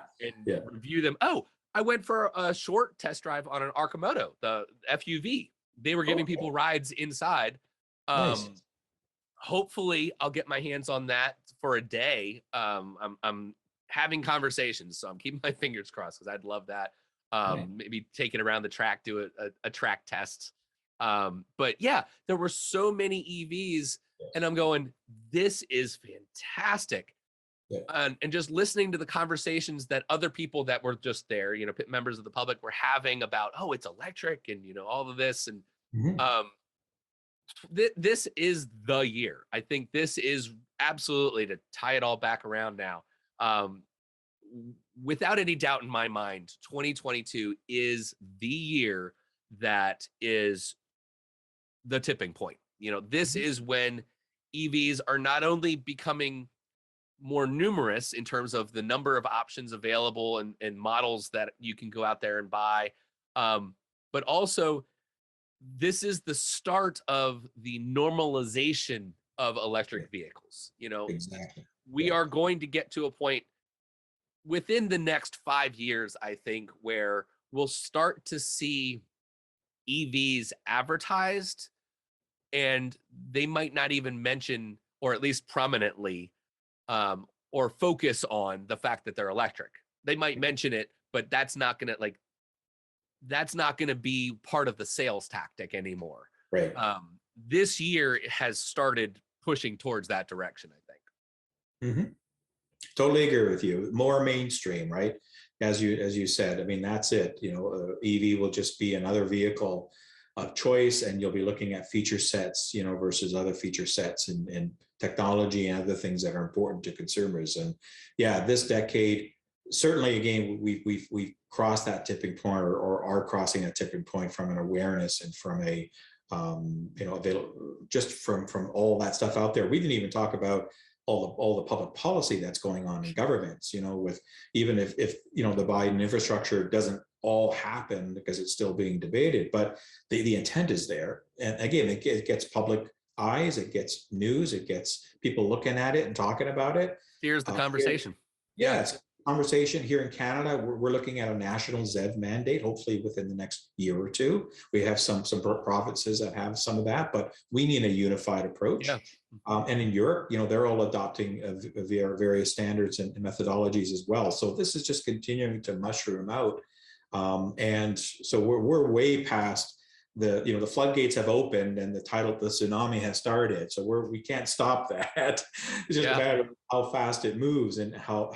review them. Oh, I went for a short test drive on an Arcimoto, the FUV. They were giving Okay, people rides inside. nice. Hopefully I'll get my hands on that for a day. I'm having conversations, so I'm keeping my fingers crossed because I'd love that. Right. Maybe take it around the track, do a track test. But yeah, there were so many EVs, and I'm going, this is fantastic. Yeah. And just listening to the conversations that other people that were just there, members of the public were having about, oh, it's electric and all of this. And Mhm. um, this is the year. I think this is absolutely, to tie it all back around now. Um, Without any doubt in my mind, 2022 is the year that is the tipping point. This Mhm. is when EVs are not only becoming more numerous in terms of the number of options available and models that you can go out there and buy, but also this is the start of the normalization of Yeah, electric vehicles. exactly. We Yeah. are going to get to a point within the next 5 years, I think, where we'll start to see EVs advertised, and they might not even mention, or at least prominently, or focus on the fact that they're electric. They might mention it, but that's not gonna be part of the sales tactic anymore. Right. This year has started pushing towards that direction, I think. Hmm. Totally agree with you. More mainstream, right? As you said, I mean, that's it. EV will just be another vehicle of choice, and you'll be looking at feature sets, versus other feature sets and technology and other things that are important to consumers. And yeah, this decade, certainly, again, we've crossed that tipping point, or are crossing a tipping point from an awareness and from a just from all that stuff out there. We didn't even talk about all the public policy that's going on in governments, with even if the Biden infrastructure doesn't all happen because it's still being debated, but the intent is there. And again, it gets public eyes, it gets news, it gets people looking at it and talking about it. Here's the Here, conversation. yeah, Yeah. it's a conversation here in Canada. We're looking at a national ZEV mandate, hopefully within the next year or two. We have some provinces that have some of that, but we need a unified approach. Yeah. And in Europe, they're all adopting various standards and methodologies as well. So this is just continuing to mushroom out. And so we're way past the floodgates have opened and the tsunami has started. So we can't stop that. It's just a Yeah. matter of how fast it moves and how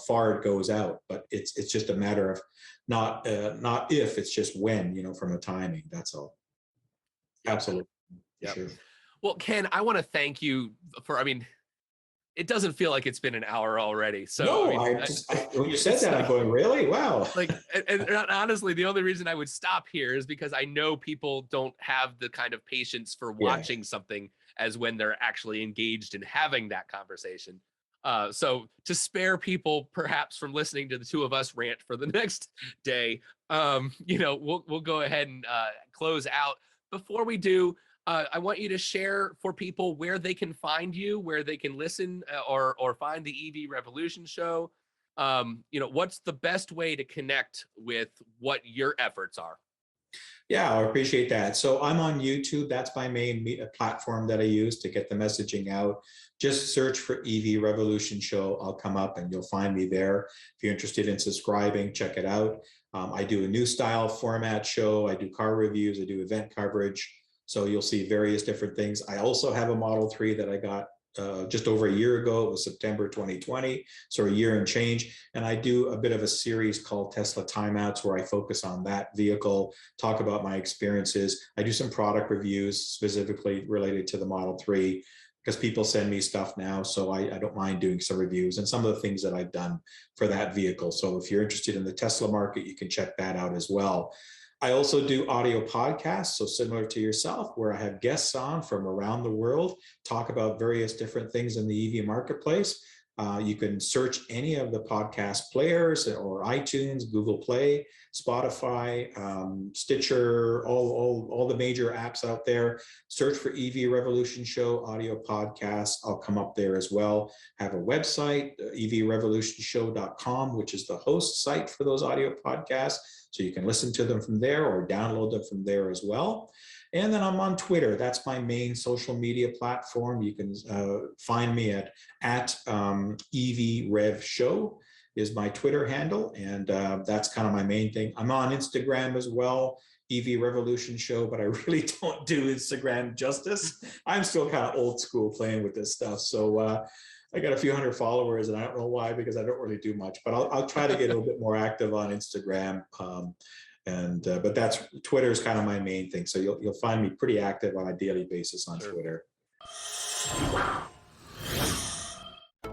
far it goes out. But it's just a matter of not if, it's just when, from a timing. That's all. Yep. Absolutely. For Yep. sure. Well, Ken, I want to thank you for, it doesn't feel like it's been an hour already. So, No, when you said it's that, I'm going, really? Wow. and honestly, the only reason I would stop here is because I know people don't have the kind of patience for Yeah. watching something as when they're actually engaged in having that conversation. So to spare people perhaps from listening to the two of us rant for the next day, we'll go ahead and close out. Before we do, I want you to share for people where they can find you, where they can listen or find the EV Revolution show. What's the best way to connect with what your efforts are? Yeah, I appreciate that. So I'm on YouTube. That's my main platform that I use to get the messaging out. Just search for EV Revolution Show. I'll come up and you'll find me there. If you're interested in subscribing, check it out. I do a new style format show. I do car reviews. I do event coverage. So you'll see various different things. I also have a Model 3 that I got just over a year ago. It was September 2020, so a year and change. And I do a bit of a series called Tesla Timeouts where I focus on that vehicle, talk about my experiences. I do some product reviews specifically related to the Model 3 because people send me stuff now. So I don't mind doing some reviews and some of the things that I've done for that vehicle. So if you're interested in the Tesla market, you can check that out as well. I also do audio podcasts, so similar to yourself, where I have guests on from around the world, talk about various different things in the EV marketplace. You can search any of the podcast players or iTunes, Google Play, Spotify, Stitcher, all the major apps out there. Search for Eevee Revolution Show audio podcasts. I'll come up there as well. I have a website, eeveerevolutionshow.com, which is the host site for those audio podcasts. So you can listen to them from there or download them from there as well. And then I'm on Twitter. That's my main social media platform. You can find me at Eevee Rev Show is my Twitter handle. And that's kind of my main thing. I'm on Instagram as well, Eevee Revolution Show, but I really don't do Instagram justice. I'm still kind of old school playing with this stuff. So I got a few hundred followers and I don't know why, because I don't really do much, but I'll try to get a little bit more active on Instagram. But that's Twitter is kind of my main thing. So you'll find me pretty active on a daily basis on Twitter.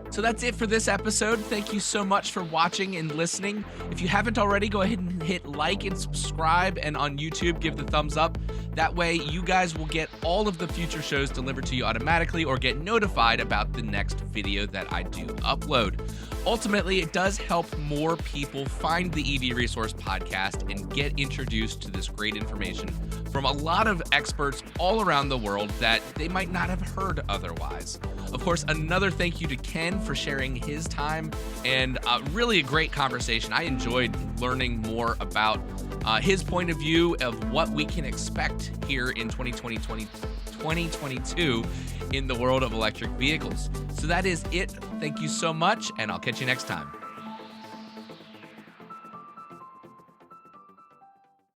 So that's it for this episode. Thank you so much for watching and listening. If you haven't already, go ahead and hit like and subscribe, and on YouTube, give the thumbs up. That way you guys will get all of the future shows delivered to you automatically or get notified about the next video that I do upload. Ultimately, it does help more people find the Eevee Resource Podcast and get introduced to this great information from a lot of experts all around the world that they might not have heard otherwise. Of course, another thank you to Ken for sharing his time, and really a great conversation. I enjoyed learning more about his point of view of what we can expect here in 2022 in the world of electric vehicles. So that is it. Thank you so much, and I'll catch you next time.